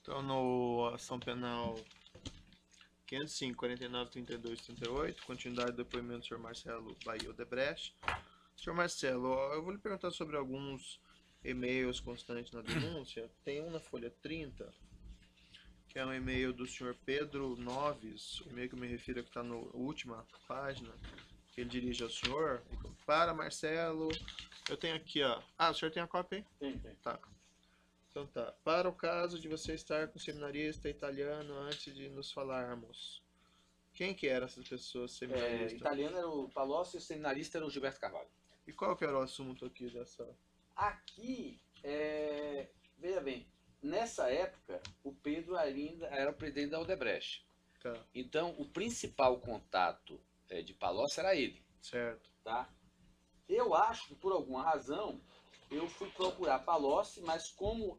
Então, no ação penal 505, 49, 32, 38, continuidade do depoimento do senhor Marcelo Bahia Odebrecht. Senhor Marcelo, eu vou lhe perguntar sobre alguns e-mails constantes na denúncia. Tem um na folha 30, que é um e-mail do senhor Pedro Noves, o e-mail que eu me refiro que está na última página, que ele dirige ao senhor. Para Marcelo, eu tenho aqui, ó. Ah, o senhor tem a cópia aí? Tem. Tá. Então tá. Para o caso de você estar com o seminarista italiano antes de nos falarmos. Quem que eram essas pessoas seminaristas? Italiano era o Palocci e o seminarista era o Gilberto Carvalho. E qual que era o assunto aqui dessa... Aqui, veja bem, nessa época, o Pedro ainda era o presidente da Odebrecht. Tá, Então, o principal contato de Palocci era ele. certo. Tá? Eu acho que, por alguma razão, eu fui procurar Palocci, mas como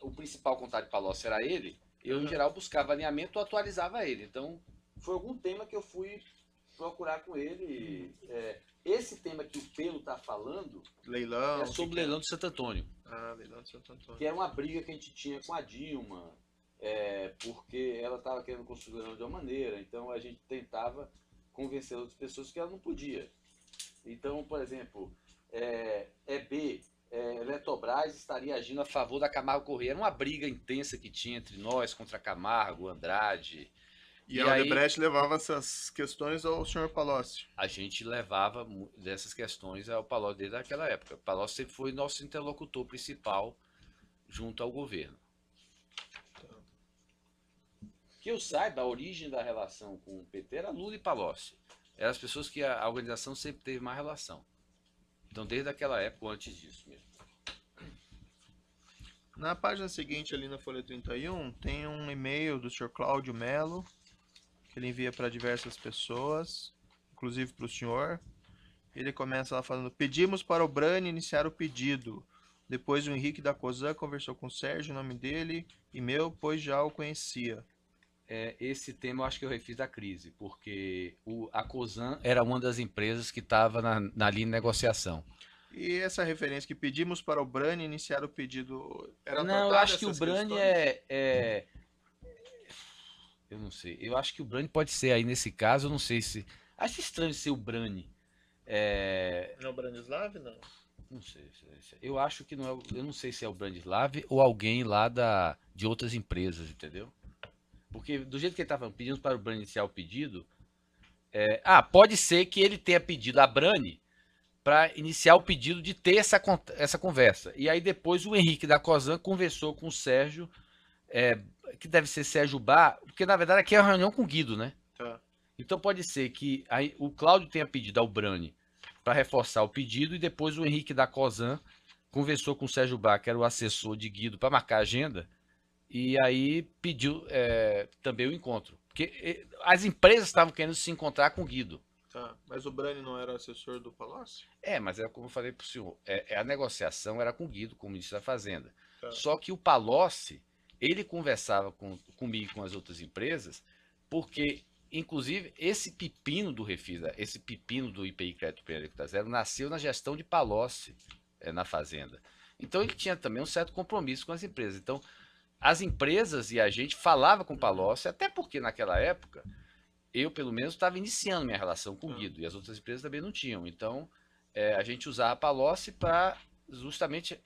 o principal contato de Palocci era ele, eu, em geral, buscava alinhamento ou atualizava ele. Então, foi algum tema que eu fui procurar com ele. Esse tema que o Pedro está falando Leilão. é sobre o leilão de Santo Antônio. Ah, leilão de Santo Antônio. Que era uma briga que a gente tinha com a Dilma, porque ela estava querendo construir o leilão de uma maneira, então a gente tentava convencer outras pessoas que ela não podia. Então, por exemplo, Eletrobras estaria agindo a favor da Camargo Corrêa. Era uma briga intensa que tinha entre nós contra Camargo, Andrade. E a Odebrecht levava essas questões ao senhor Palocci. A gente levava dessas questões ao Palocci desde aquela época. O Palocci sempre foi nosso interlocutor principal junto ao governo. Que eu saiba, a origem da relação com o PT era Lula e Palocci. Eram as pessoas que a organização sempre teve mais relação. Então, desde aquela época, ou antes disso mesmo. Na página seguinte, ali na folha 31, tem um e-mail do senhor Cláudio Melo, que ele envia para diversas pessoas, inclusive para o senhor. Ele começa lá falando: pedimos para o Brani iniciar o pedido. Depois o Henrique da Cosan conversou com o Sérgio, o nome dele e meu, pois já o conhecia. Esse tema eu acho que eu refiz da crise, porque a Cosan era uma das empresas que estava na linha de negociação. E essa referência que pedimos para o Brani iniciar o pedido, era não, eu acho que o Brani eu não sei. Eu acho que o Brani pode ser aí nesse caso, eu não sei se... Acho estranho ser o Brani. Não, Branislav, não? Não sei. Eu acho que não é... Eu não sei se é o Branislav ou alguém lá de outras empresas, entendeu? Porque do jeito que ele estava pedindo para o Brani iniciar o pedido... pode ser que ele tenha pedido a Brani para iniciar o pedido de ter essa conversa. E aí depois o Henrique da Cosan conversou com o Sérgio, que deve ser Sérgio Bar, porque na verdade aqui é uma reunião com o Guido, né? Tá. Então pode ser que aí o Cláudio tenha pedido ao Brani para reforçar o pedido e depois o Henrique da Cosan conversou com o Sérgio Bar, que era o assessor de Guido, para marcar a agenda, e aí pediu também o encontro. Porque as empresas estavam querendo se encontrar com o Guido. Tá, mas o Brani não era assessor do Palocci? Mas é como eu falei para o senhor, a negociação era com o Guido, como ministro da Fazenda. Tá. Só que o Palocci, ele conversava comigo e com as outras empresas, porque, inclusive, esse pepino do Refisa, esse pepino do IPI Crédito Penal Zero, nasceu na gestão de Palocci na Fazenda. Então ele tinha também um certo compromisso com as empresas. Então, as empresas e a gente falava com o Palocci, até porque naquela época eu, pelo menos, estava iniciando minha relação com o Guido, e as outras empresas também não tinham. Então, a gente usava a Palocci para justamente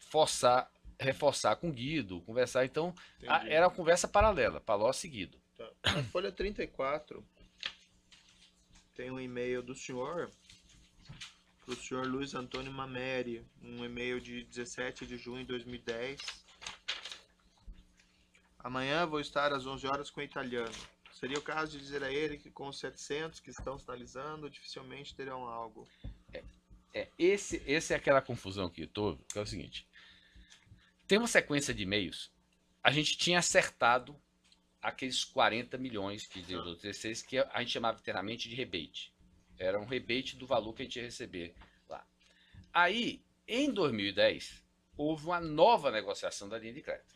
reforçar com o Guido, conversar. Então, era uma conversa paralela, Palocci e Guido. Tá. Na folha 34, tem um e-mail do senhor, para o senhor Luiz Antônio Mameri, um e-mail de 17 de junho de 2010. Amanhã vou estar às 11 horas com o italiano. Seria o caso de dizer a ele que com os 700 que estão sinalizando, dificilmente terão algo. Esse é aquela confusão que eu tô, que é o seguinte. Tem uma sequência de e-mails. A gente tinha acertado aqueles 40 milhões que deu do 16, que a gente chamava inteiramente de rebate. Era um rebate do valor que a gente ia receber lá. Aí, em 2010, houve uma nova negociação da linha de crédito.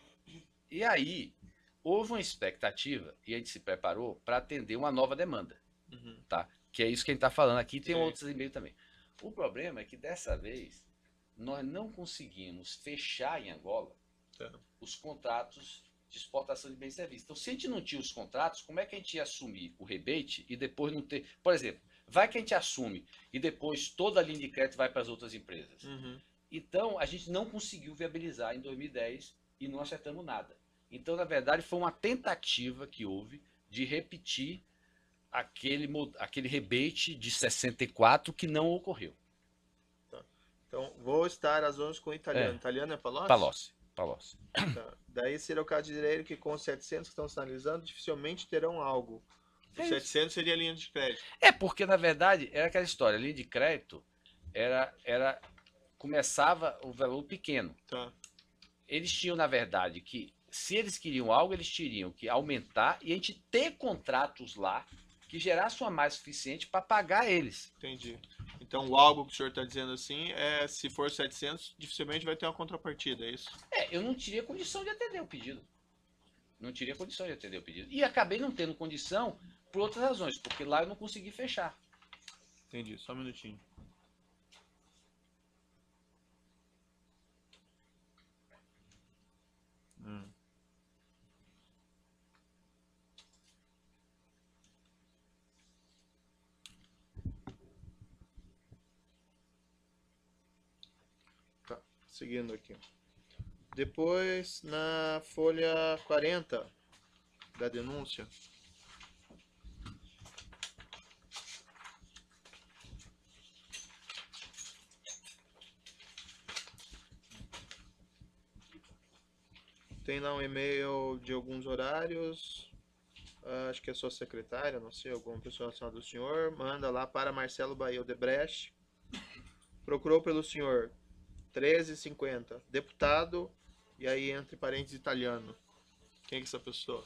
E aí, houve uma expectativa e a gente se preparou para atender uma nova demanda. Tá? Que é isso que a gente está falando aqui. Tem outros e-mails também. O problema é que dessa vez nós não conseguimos fechar em Angola os contratos de exportação de bens e serviços. Então, se a gente não tinha os contratos, como é que a gente ia assumir o rebate e depois não ter... Por exemplo, vai que a gente assume e depois toda a linha de crédito vai para as outras empresas. Então, a gente não conseguiu viabilizar em 2010 e não acertamos nada. Então, na verdade, foi uma tentativa que houve de repetir aquele rebate de 64 que não ocorreu. Tá. Então, vou estar às 11 com o italiano. Italiano é Palocci. Tá. Daí seria o caso de dizer que com os 700 que estão sinalizando, dificilmente terão algo. Os 700 seria a linha de crédito. Porque, na verdade, era aquela história. A linha de crédito começava o valor pequeno. Tá. Eles tinham, na verdade, que se eles queriam algo, eles teriam que aumentar e a gente ter contratos lá que gerassem uma mais suficiente para pagar eles. Entendi. Então, o algo que o senhor está dizendo assim é, se for 700, dificilmente vai ter uma contrapartida, é isso? Eu não teria condição de atender o pedido. E acabei não tendo condição por outras razões, porque lá eu não consegui fechar. Entendi, só um minutinho. Tá, seguindo aqui. Depois, na folha 40 da denúncia, tem lá um e-mail de alguns horários, acho que é sua secretária, não sei, alguma pessoa relacionada do senhor, manda lá para Marcelo Bahia Odebrecht, procurou pelo senhor 13h50, deputado, e aí entre parênteses italiano. Quem é essa pessoa?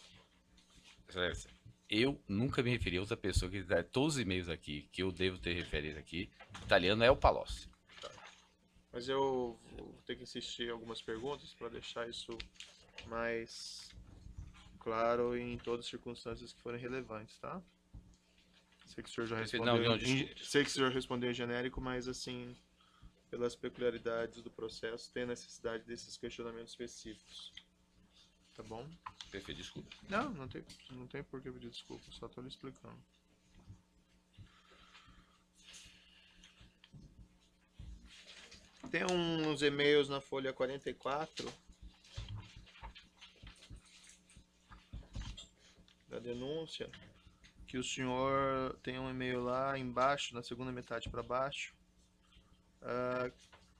Eu nunca me referi a outra pessoa que dá todos os e-mails aqui, que eu devo ter referido aqui. Italiano é o Palocci. Tá. Mas eu vou ter que insistir em algumas perguntas para deixar isso mais claro em todas as circunstâncias que forem relevantes, tá? Sei que o senhor já respondeu. Sei que o senhor respondeu em genérico, mas assim, pelas peculiaridades do processo, tem necessidade desses questionamentos específicos. Tá bom? Perfeito, desculpa. Não tem por que pedir desculpa, só estou lhe explicando. Tem uns e-mails na folha 44 da denúncia, que o senhor tem um e-mail lá embaixo, na segunda metade para baixo,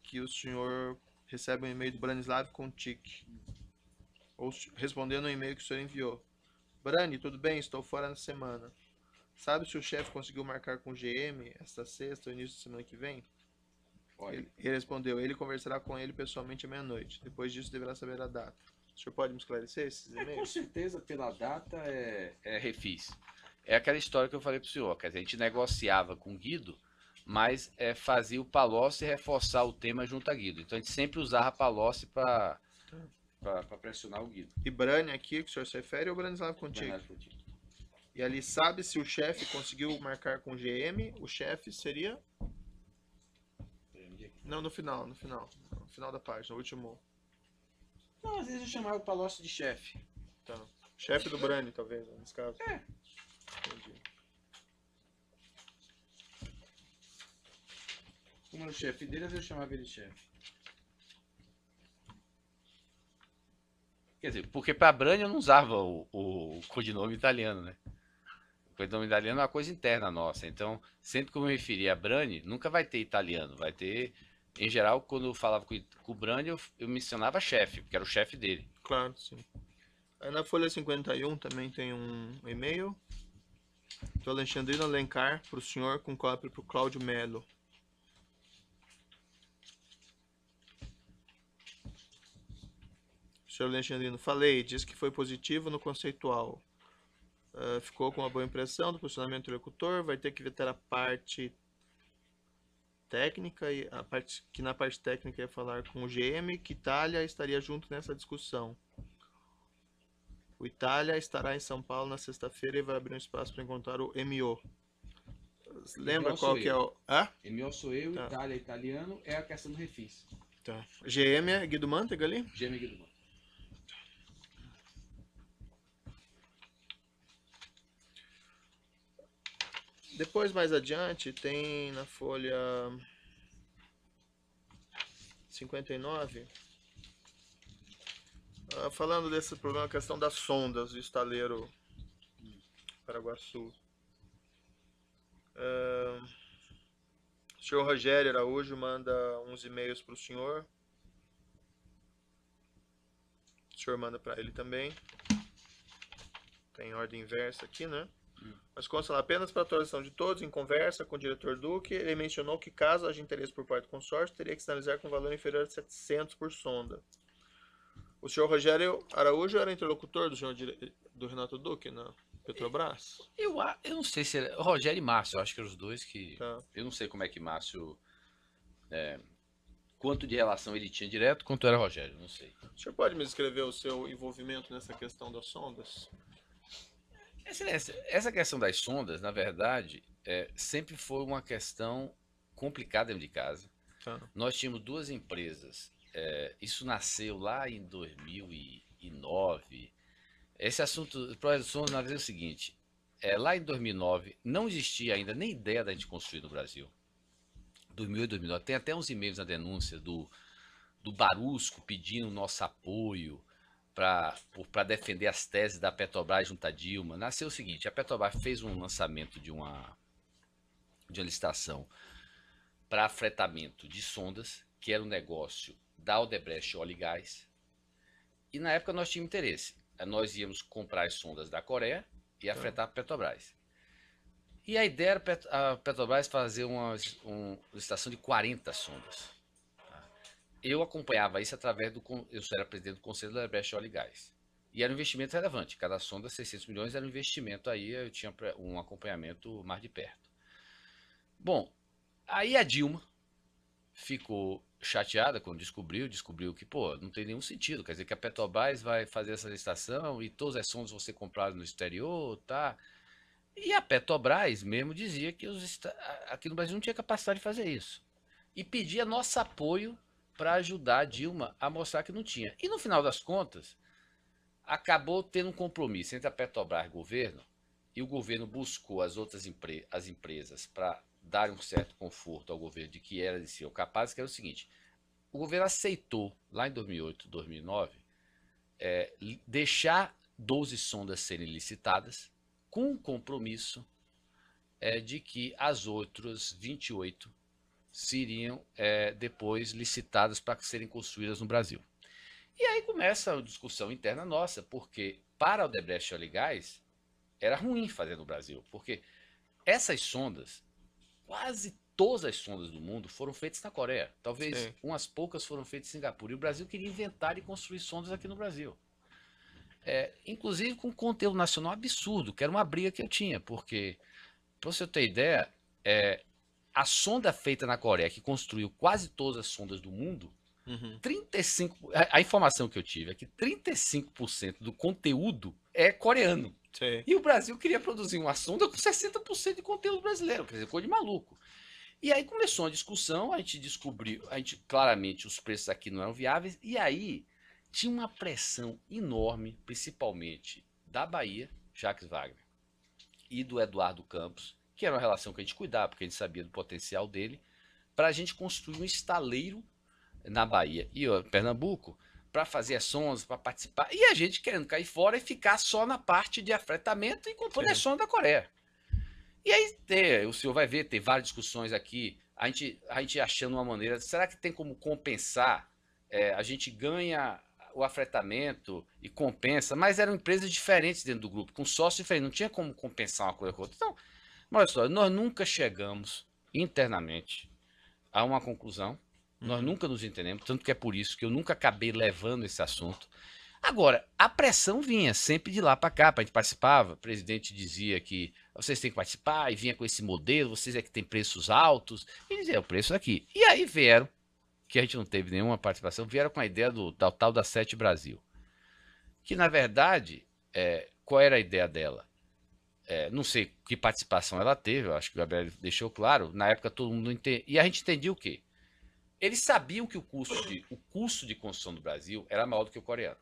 que o senhor recebe um e-mail do Branislav Contic, ou respondendo um e-mail que o senhor enviou. Brani, tudo bem? Estou fora na semana. Sabe se o chefe conseguiu marcar com o GM esta sexta ou início da semana que vem? Ele respondeu, ele conversará com ele pessoalmente à meia-noite. Depois disso, deverá saber a data. O senhor pode me esclarecer esses e-mails? Com certeza, pela data, é refis. É aquela história que eu falei para o senhor. Quer dizer, a gente negociava com o Guido, mas fazia o Palocci reforçar o tema junto a Guido. Então, a gente sempre usava Palocci para pressionar o Guido. E Brani aqui, que o senhor se refere, ou Branislav Contic? E ali sabe se o chefe conseguiu marcar com o GM, o chefe seria... Não, no final da página, no último. Não, às vezes eu chamava o Palocci de chefe. Tá. Chefe do Brani, talvez, nesse caso. Entendi. Como era o chefe dele, às vezes eu chamava ele de chefe. Quer dizer, porque para Brani eu não usava o codinome italiano, né? O codinome italiano é uma coisa interna nossa. Então, sempre que eu me referia a Brani, nunca vai ter italiano. Vai ter, em geral, quando eu falava com o Brani, eu mencionava chefe, porque era o chefe dele. Claro, sim. Aí na folha 51 também tem um e-mail do Alexandrino Alencar para o senhor, com cópia para o Cláudio Melo. Senhor Alexandrino, falei, disse que foi positivo no conceitual. Ficou com uma boa impressão do posicionamento do locutor, vai ter que vetar a parte técnica, e a parte que na parte técnica ia falar com o GM, que Itália estaria junto nessa discussão. O Itália estará em São Paulo na sexta-feira e vai abrir um espaço para encontrar o MO. Lembra qual que é o... MO sou eu, tá. Itália italiano, é a questão do refis. Tá. GM é Guido Mantega ali? GM é Guido Mantega. Depois, mais adiante, tem na folha 59, falando desse problema, a questão das sondas do estaleiro Paraguaçu. O senhor Rogério Araújo manda uns e-mails para o senhor. O senhor manda para ele também. Tem ordem inversa aqui, né? Mas consta lá, apenas para atualização de todos, em conversa com o diretor Duque, ele mencionou que caso haja interesse por parte do consórcio, teria que sinalizar com valor inferior a 700 por sonda. O senhor Rogério Araújo era interlocutor do Renato Duque na Petrobras? Eu não sei se era Rogério e Márcio, eu acho que eram os dois que... Tá. Eu não sei como é que Márcio... quanto de relação ele tinha direto, quanto era Rogério, não sei. O senhor pode me descrever o seu envolvimento nessa questão das sondas? Excelência, essa questão das sondas, na verdade, sempre foi uma questão complicada dentro de casa. Tá. Nós tínhamos duas empresas, isso nasceu lá em 2009. Esse assunto do projeto de sondas, na verdade, é o seguinte, lá em 2009 não existia ainda nem ideia da gente construir no Brasil. 2008 e 2009, tem até uns e-mails na denúncia do Barusco pedindo nosso apoio para defender as teses da Petrobras junto à Dilma. Nasceu o seguinte, a Petrobras fez um lançamento de uma licitação para fretamento de sondas, que era um negócio da Odebrecht Óleo e Gás, e na época nós tínhamos interesse. Nós íamos comprar as sondas da Coreia e fretar a Petrobras. E a ideia era a Petrobras fazer uma licitação de 40 sondas. Eu acompanhava isso através eu era presidente do Conselho da Odebrecht Óleo e Gás. E era um investimento relevante. Cada sonda, 600 milhões, era um investimento aí, eu tinha um acompanhamento mais de perto. Bom, aí a Dilma ficou chateada quando descobriu que, não tem nenhum sentido. Quer dizer que a Petrobras vai fazer essa licitação e todas as sondas vão ser compradas no exterior, tá? E a Petrobras mesmo dizia que aqui no Brasil não tinha capacidade de fazer isso. E pedia nosso apoio para ajudar a Dilma a mostrar que não tinha. E no final das contas, acabou tendo um compromisso entre a Petrobras e o governo, e o governo buscou as outras empresas para dar um certo conforto ao governo de que elas seriam capazes, que era o seguinte, o governo aceitou, lá em 2008, 2009, deixar 12 sondas serem licitadas, com o compromisso de que as outras 28 seriam depois licitadas para serem construídas no Brasil. E aí começa a discussão interna nossa, porque para a Odebrecht Óleo e Gás era ruim fazer no Brasil, porque essas sondas, quase todas as sondas do mundo foram feitas na Coreia. Talvez umas poucas foram feitas em Singapura. E o Brasil queria inventar e construir sondas aqui no Brasil. Inclusive com conteúdo nacional absurdo, que era uma briga que eu tinha, porque, para você ter ideia, a sonda feita na Coreia, que construiu quase todas as sondas do mundo, 35%, a informação que eu tive é que 35% do conteúdo é coreano. Sim. E o Brasil queria produzir uma sonda com 60% de conteúdo brasileiro, quer dizer, coisa de maluco. E aí começou a discussão, a gente descobriu, claramente os preços aqui não eram viáveis, e aí tinha uma pressão enorme, principalmente da Bahia, Jacques Wagner, e do Eduardo Campos, que era uma relação que a gente cuidava, porque a gente sabia do potencial dele, para a gente construir um estaleiro na Bahia e Pernambuco, para fazer as sondas, para participar, e a gente querendo cair fora e ficar só na parte de afretamento e comprando as sondas da Coreia. E aí o senhor vai ver, tem várias discussões aqui, a gente achando uma maneira, será que tem como compensar? A gente ganha o afretamento e compensa, mas eram empresas diferentes dentro do grupo, com sócios diferentes, não tinha como compensar uma coisa com a outra. Então, olha só, nós nunca chegamos internamente a uma conclusão, nós nunca nos entendemos, tanto que é por isso que eu nunca acabei levando esse assunto. Agora, a pressão vinha sempre de lá para cá, a gente participava, o presidente dizia que vocês têm que participar, e vinha com esse modelo, vocês é que tem preços altos, e dizia, o preço aqui. E aí vieram, que a gente não teve nenhuma participação, vieram com a ideia do tal da Sete Brasil. Que, na verdade, qual era a ideia dela? Não sei que participação ela teve, eu acho que o Gabriel deixou claro, na época todo mundo entendia, e a gente entendia o quê? Eles sabiam que o custo de construção do Brasil era maior do que o coreano.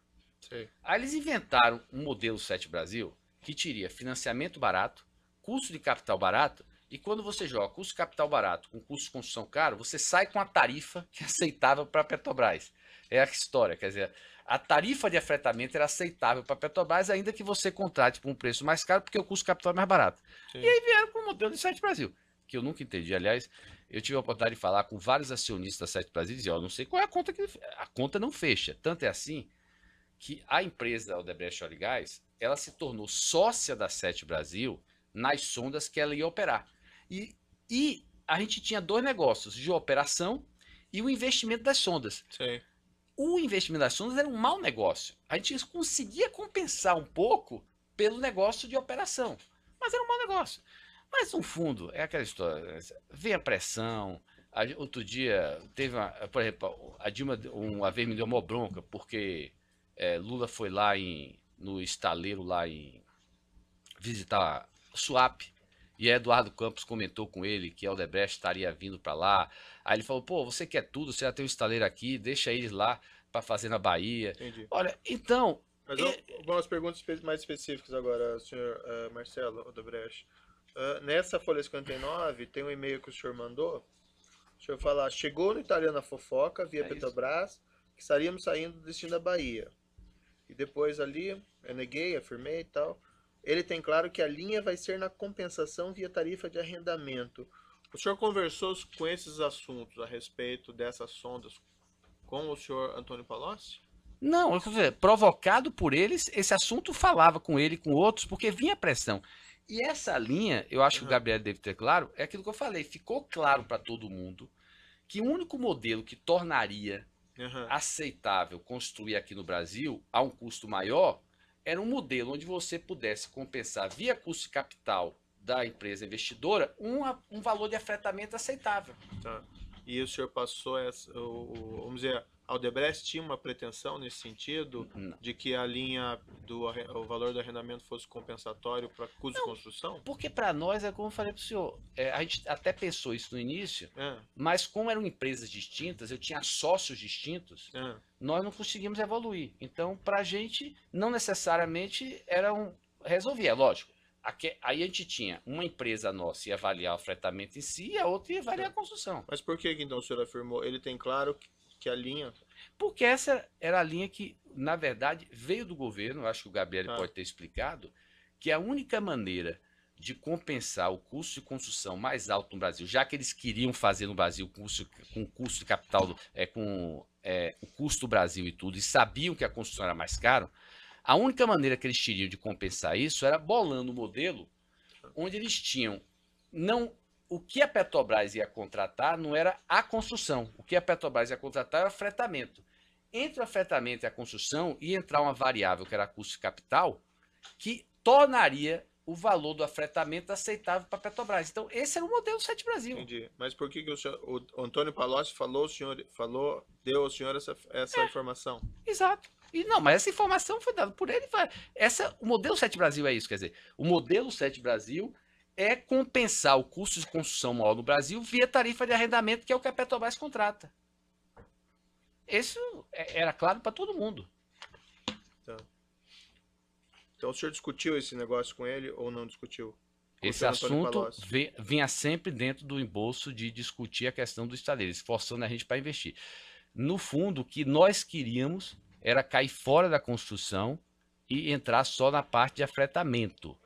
Sim. Aí eles inventaram um modelo Sete Brasil que teria financiamento barato, custo de capital barato E quando você joga custo de capital barato com custo de construção caro, você sai com a tarifa que é aceitável para a Petrobras. É a história, quer dizer, a tarifa de afretamento era aceitável para a Petrobras, ainda que você contrate por um preço mais caro, porque o custo de capital é mais barato. Sim. E aí vieram com o modelo de Sete Brasil, que eu nunca entendi. Aliás, eu tive a oportunidade de falar com vários acionistas da Sete Brasil e dizer, ó, não sei qual é a conta que a conta não fecha. Tanto é assim que a empresa Odebrecht Óleo e Gás, ela se tornou sócia da Sete Brasil nas sondas que ela ia operar. E a gente tinha dois negócios, de operação e o investimento das sondas. Sim. O investimento das sondas era um mau negócio. A gente conseguia compensar um pouco pelo negócio de operação, mas era um mau negócio. Mas no fundo, é aquela história, vem a pressão. Outro dia, teve por exemplo, a Dilma uma vez me deu uma bronca, porque Lula foi lá no estaleiro lá em visitar Suape. E Eduardo Campos comentou com ele que a Odebrecht estaria vindo para lá. Aí ele falou, pô, você quer tudo, você já tem um estaleiro aqui, deixa eles lá para fazer na Bahia. Entendi. Olha, então... Mas algumas perguntas mais específicas agora, senhor Marcelo Odebrecht. Nessa folha 59, tem um e-mail que o senhor mandou. O senhor fala, chegou no Italiana Fofoca, via Petrobras, que estaríamos saindo do destino da Bahia. E depois ali, eu neguei, afirmei e tal. Ele tem claro que a linha vai ser na compensação via tarifa de arrendamento. O senhor conversou com esses assuntos a respeito dessas sondas com o senhor Antônio Palocci? Não, provocado por eles, esse assunto falava com ele e com outros, porque vinha pressão. E essa linha, eu acho que o Gabriel deve ter claro, é aquilo que eu falei, ficou claro para todo mundo que o único modelo que tornaria aceitável construir aqui no Brasil a um custo maior era um modelo onde você pudesse compensar via custo de capital da empresa investidora um valor de afretamento aceitável. Tá. E o senhor passou vamos dizer, a Odebrecht tinha uma pretensão nesse sentido, de que a linha o valor do arrendamento fosse compensatório para custo de construção? Porque para nós, é como eu falei para o senhor, a gente até pensou isso no início, mas como eram empresas distintas, eu tinha sócios distintos, nós não conseguimos evoluir. Então, para a gente, não necessariamente resolvia, lógico. Aí a gente tinha uma empresa nossa ia avaliar o fretamento em si e a outra ia avaliar a construção. Mas por que então o senhor afirmou? Ele tem claro que a linha... Porque essa era a linha que, na verdade, veio do governo, acho que o Gabriel pode ter explicado, que a única maneira de compensar o custo de construção mais alto no Brasil, já que eles queriam fazer no Brasil com custo de capital, com o custo do Brasil e tudo, e sabiam que a construção era mais caro, a única maneira que eles teriam de compensar isso era bolando um modelo onde eles tinham o que a Petrobras ia contratar não era a construção. O que a Petrobras ia contratar era o fretamento. Entre o fretamento e a construção ia entrar uma variável que era custo de capital, que tornaria o valor do afretamento aceitável para a Petrobras. Então, esse era o modelo Sete Brasil. Entendi. Mas por que o Antônio Palocci deu ao senhor essa informação? Exato. E não, mas essa informação foi dada por ele. O modelo Sete Brasil é isso, quer dizer, o modelo Sete Brasil é compensar o custo de construção maior no Brasil via tarifa de arrendamento, que é o que a Petrobras contrata. Isso era claro para todo mundo. Tá. Então o senhor discutiu esse negócio com ele ou não discutiu? Esse assunto vinha sempre dentro do embolso de discutir a questão dos estaleiros, forçando a gente para investir. No fundo, o que nós queríamos era cair fora da construção e entrar só na parte de afretamento.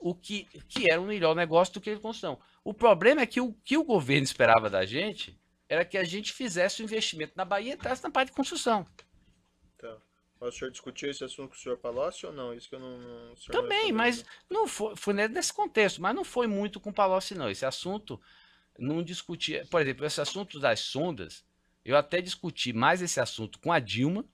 O que era um melhor negócio do que a construção. O problema é que o que o governo esperava da gente era que a gente fizesse o investimento na Bahia e entrasse na parte de construção. Tá. Mas o senhor discutiu esse assunto com o senhor Palocci ou não? Isso que eu não... Também, mas não foi nesse contexto, mas não foi muito com o Palocci, não. Esse assunto não discutia... Por exemplo, esse assunto das sondas, eu até discuti mais esse assunto com a Dilma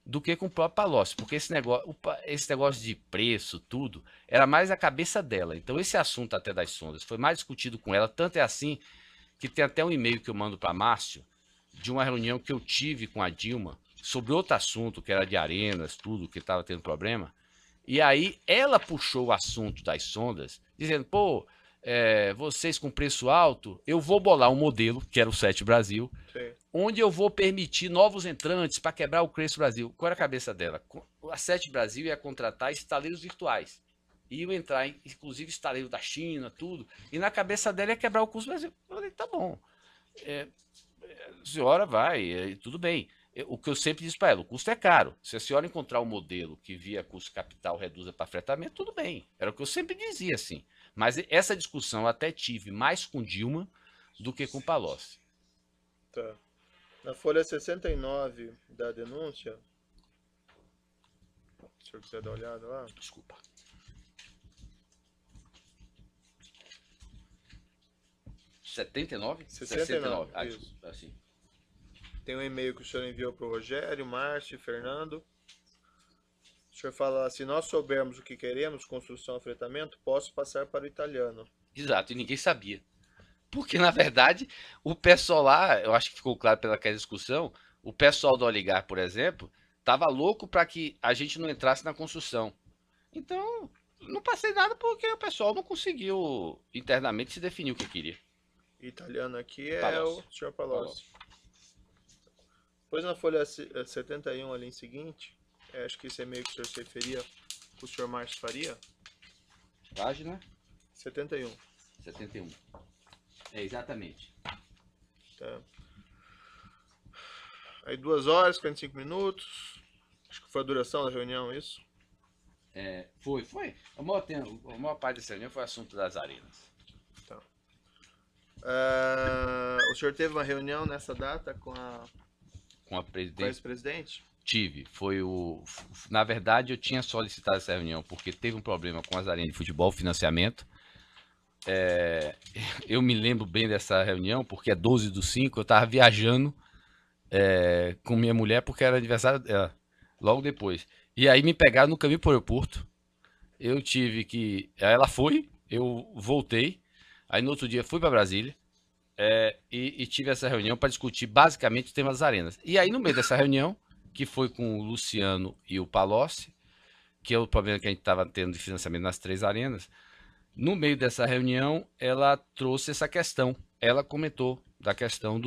do que com o próprio Palocci, porque esse negócio de preço, tudo, era mais a cabeça dela. Então esse assunto até das sondas foi mais discutido com ela, tanto é assim que tem até um e-mail que eu mando para Márcio, de uma reunião que eu tive com a Dilma, sobre outro assunto, que era de arenas, tudo, que estava tendo problema, e aí ela puxou o assunto das sondas, dizendo, pô, vocês com preço alto, eu vou bolar um modelo, que era o Sete Brasil, sim, onde eu vou permitir novos entrantes para quebrar o preço Brasil. Qual era a cabeça dela? A Sete Brasil ia contratar estaleiros virtuais. iam entrar, inclusive estaleiro da China, tudo, e na cabeça dela ia quebrar o custo do Brasil. Eu falei, tá bom, a senhora vai, tudo bem. O que eu sempre disse para ela, o custo é caro. Se a senhora encontrar um modelo que via custo capital reduza para fretamento, tudo bem. Era o que eu sempre dizia, assim. Mas essa discussão eu até tive mais com Dilma do que com Palocci. Tá. Na folha 69 da denúncia, se o senhor quiser dar uma olhada lá. Desculpa. R$ 69, Ah, isso. desculpa, assim. Tem um e-mail que o senhor enviou para o Rogério, Márcio e Fernando. O senhor fala, se nós soubermos o que queremos, construção e fretamento, posso passar para o italiano. Exato, e ninguém sabia. Porque, na verdade, o pessoal lá, eu acho que ficou claro pelaquela discussão, o pessoal do Oligar, por exemplo, estava louco para que a gente não entrasse na construção. Então, não passei nada porque o pessoal não conseguiu internamente se definir o que queria. Italiano aqui é Palocci. o senhor Palocci. Depois na folha 71 ali em seguinte, acho que esse e-mail que o senhor se referia, o senhor Márcio Faria. Página 71. 71. É, exatamente. Tá. Aí 2 horas, 45 minutos. Acho que foi a duração da reunião, isso? Foi. A maior parte dessa reunião foi assunto das arenas. Tá. O senhor teve uma reunião nessa data com a Com a presidente. ex-presidente? Tive. Na verdade, eu tinha solicitado essa reunião porque teve um problema com as arenas de futebol, financiamento. Eu me lembro bem dessa reunião porque é 12/5, eu estava viajando com minha mulher porque era aniversário dela, logo depois. E aí me pegaram no caminho para o aeroporto. Eu tive que. Ela foi, eu voltei. Aí no outro dia fui para Brasília e tive essa reunião para discutir basicamente o tema das arenas. E aí no meio dessa reunião, que foi com o Luciano e o Palocci, que é o problema que a gente estava tendo de financiamento nas 3 arenas, no meio dessa reunião ela trouxe essa questão. Ela comentou da questão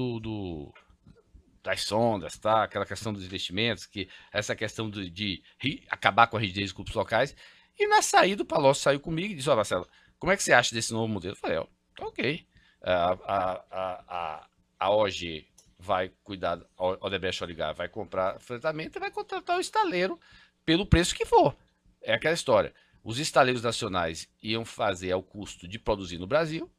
das sondas, tá? Aquela questão dos investimentos, que essa questão de acabar com a rigidez dos grupos locais. E na saída o Palocci saiu comigo e disse, Marcelo, como é que você acha desse novo modelo? Eu falei, tá ok. A OG vai cuidar, a Odebrecht Oligar vai comprar fretamento e vai contratar o estaleiro pelo preço que for. É aquela história. Os estaleiros nacionais iam fazer ao custo de produzir no Brasil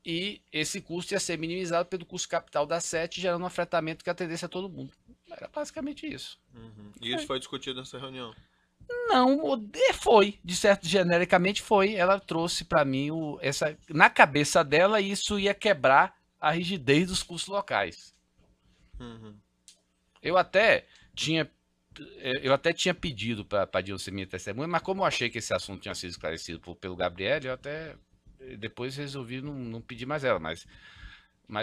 e esse custo ia ser minimizado pelo custo capital da SET, gerando um afetamento que atendesse a todo mundo. Era basicamente isso. Uhum. E isso foi discutido nessa reunião? Não, foi, de certo, genericamente foi. Ela trouxe para mim na cabeça dela isso ia quebrar a rigidez dos custos locais. Uhum. Eu até tinha pedido para a Dilma ser minha testemunha, mas como eu achei que esse assunto tinha sido esclarecido pelo Gabriel, eu até depois resolvi não pedir mais ela, mas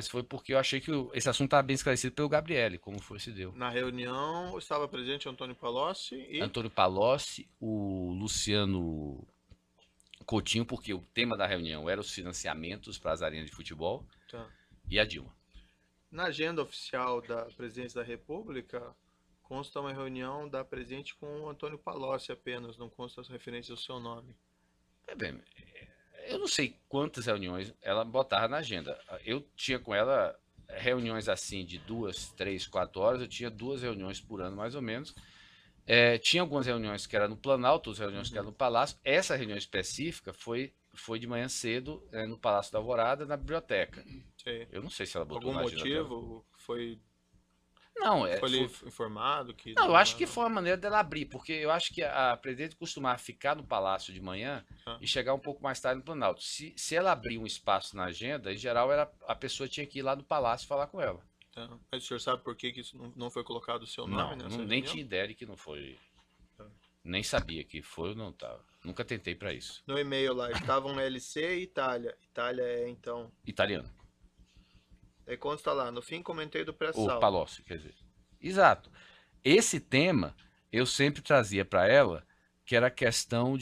foi porque eu achei que esse assunto estava bem esclarecido pelo Gabriel, como foi se deu. Na reunião estava presente Antônio Palocci e... Antônio Palocci, o Luciano Coutinho, porque o tema da reunião era os financiamentos para as arenas de futebol, Tá. e a Dilma. Na agenda oficial da Presidência da República, consta uma reunião da presidente com o Antônio Palocci apenas, não consta as referências ao seu nome. Bem, eu não sei quantas reuniões ela botava na agenda. Eu tinha com ela reuniões assim de 2, 3, 4 horas, eu tinha 2 reuniões por ano mais ou menos. Tinha algumas reuniões que eram no Planalto, outras reuniões que eram no Palácio. Essa reunião específica foi de manhã cedo no Palácio da Alvorada, na biblioteca. Sim. Eu não sei se ela botou Algum na agenda dela. motivo? Foi Não, informado que... Não, eu acho que foi uma maneira dela abrir, porque eu acho que a presidente costumava ficar no Palácio de manhã e chegar um pouco mais tarde no Planalto. Se ela abrir um espaço na agenda, em geral a pessoa tinha que ir lá no Palácio falar com ela. Tá. Mas o senhor sabe por que isso não foi colocado o seu nome nessa nem reunião? tinha ideia de que não foi. Nem sabia que foi ou não estava. Nunca tentei para isso. No e-mail lá, estavam LC e Itália. Itália é, então... Italiano. Aí consta lá, no fim comentei do Ou pré-sal. Palocci, quer dizer. Exato. Esse tema eu sempre trazia para ela, que era a questão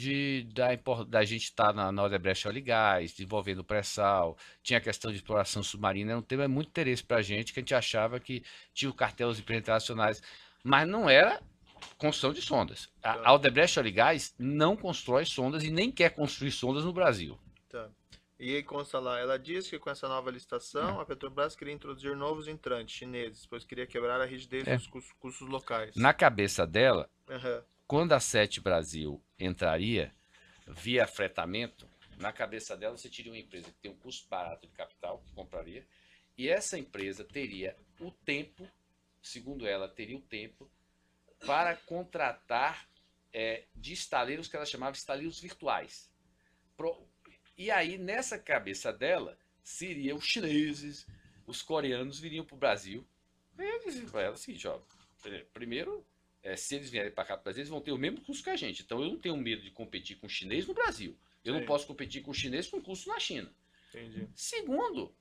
da gente estar na Odebrecht Oligás, desenvolvendo o pré-sal, tinha a questão de exploração submarina, era um tema de muito interesse para a gente, que a gente achava que tinha o cartel dos empresas internacionais, mas não era Construção de sondas. Tá. A Odebrecht Óleo e Gás não constrói sondas e nem quer construir sondas no Brasil. Tá. E aí consta lá, ela diz que com essa nova licitação, a Petrobras queria introduzir novos entrantes chineses, pois queria quebrar a rigidez dos custos locais. Na cabeça dela, Aham. quando a Sete Brasil entraria via fretamento, na cabeça dela você teria uma empresa que tem um custo barato de capital, que compraria, e essa empresa teria o tempo, segundo ela, teria o tempo para contratar de estaleiros que ela chamava de estaleiros virtuais. E aí, nessa cabeça dela, seriam os chineses, os coreanos viriam para o Brasil. E eu disse para ela o seguinte, ó, primeiro, se eles vierem para cá para o Brasil, eles vão ter o mesmo custo que a gente. Então eu não tenho medo de competir com o chinês no Brasil. Eu não posso competir com o chinês com custo na China. Entendi. Segundo,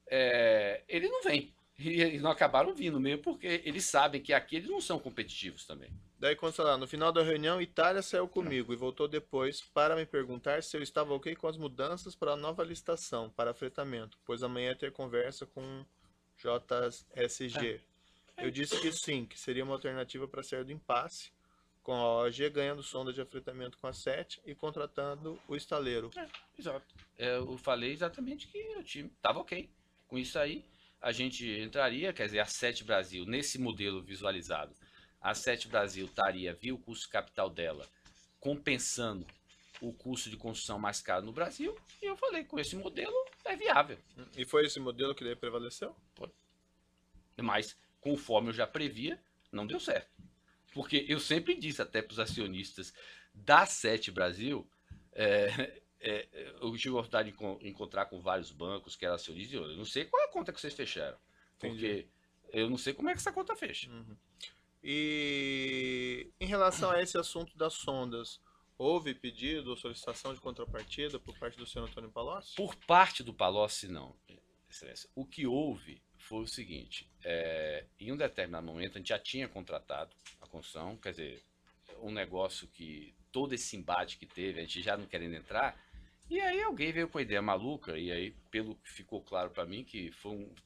ele não vem. E eles não acabaram vindo mesmo, porque eles sabem que aqui eles não são competitivos também. Daí consta lá, no final da reunião, Itália saiu comigo e voltou depois para me perguntar se eu estava ok com as mudanças para a nova licitação, para fretamento, pois amanhã ia ter conversa com JSG. Eu disse que sim, que seria uma alternativa para sair do impasse, com a OG ganhando sonda de afretamento com a SET e contratando o estaleiro. Exato. Eu falei exatamente que o time estava ok. Com isso aí, a gente entraria, quer dizer, a Sete Brasil, nesse modelo visualizado, a Sete Brasil estaria, via o custo de capital dela, compensando o custo de construção mais caro no Brasil, e eu falei, com esse modelo é viável. E foi esse modelo que daí prevaleceu? Mas, conforme eu já previa, não deu certo. Porque eu sempre disse até para os acionistas da Sete Brasil, eu tive a oportunidade de encontrar com vários bancos que eram acionistas, e eu não sei qual é a conta que vocês fecharam. Porque eu não sei como é que essa conta fecha. Uhum. E em relação a esse assunto das sondas, houve pedido ou solicitação de contrapartida por parte do senhor Antônio Palocci? Por parte do Palocci, não, Excelência. O que houve foi o seguinte, em um determinado momento a gente já tinha contratado a construção, quer dizer, um negócio que todo esse embate que teve, a gente já não querendo entrar, e aí alguém veio com a ideia maluca, e aí pelo que ficou claro para mim, que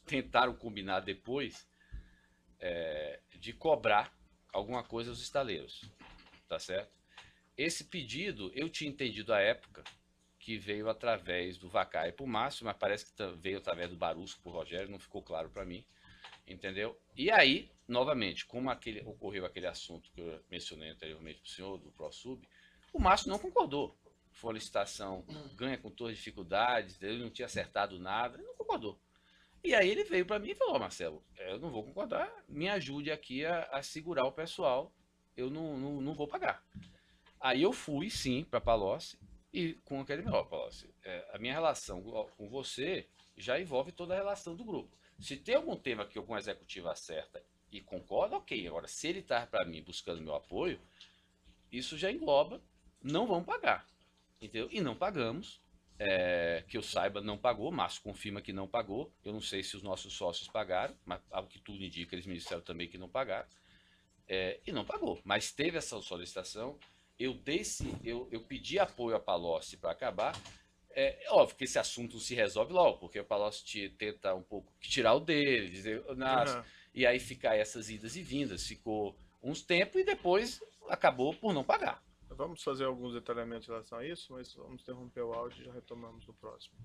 tentaram combinar depois, de cobrar alguma coisa aos estaleiros, tá certo? Esse pedido eu tinha entendido à época que veio através do Vacai para o Márcio, mas parece que veio através do Barusco para o Rogério, não ficou claro para mim, entendeu? E aí, novamente, como ocorreu aquele assunto que eu mencionei anteriormente para o senhor, do ProSub, o Márcio não concordou. Foi uma licitação ganha com todas as dificuldades, ele não tinha acertado nada, ele não concordou. E aí ele veio para mim e falou, Marcelo, eu não vou concordar, me ajude aqui a segurar o pessoal, eu não vou pagar. Aí eu fui, sim, para Palocci, e com aquele melhor, Palocci, a minha relação com você já envolve toda a relação do grupo. Se tem algum tema que algum executivo acerta e concorda, ok. Agora, se ele está para mim buscando meu apoio, isso já engloba, não vamos pagar, entendeu? E não pagamos. Que eu saiba, não pagou. Márcio confirma que não pagou. Eu não sei se os nossos sócios pagaram, mas ao que tudo indica, eles me disseram também que não pagaram. E não pagou. Mas teve essa solicitação. Eu pedi apoio a Palocci para acabar. Óbvio que esse assunto se resolve logo, porque o Palocci tenta um pouco tirar o dele, dizer, e aí ficar essas idas e vindas. Ficou uns tempos e depois acabou por não pagar. Vamos fazer alguns detalhamentos em relação a isso, mas vamos interromper o áudio e já retomamos no próximo.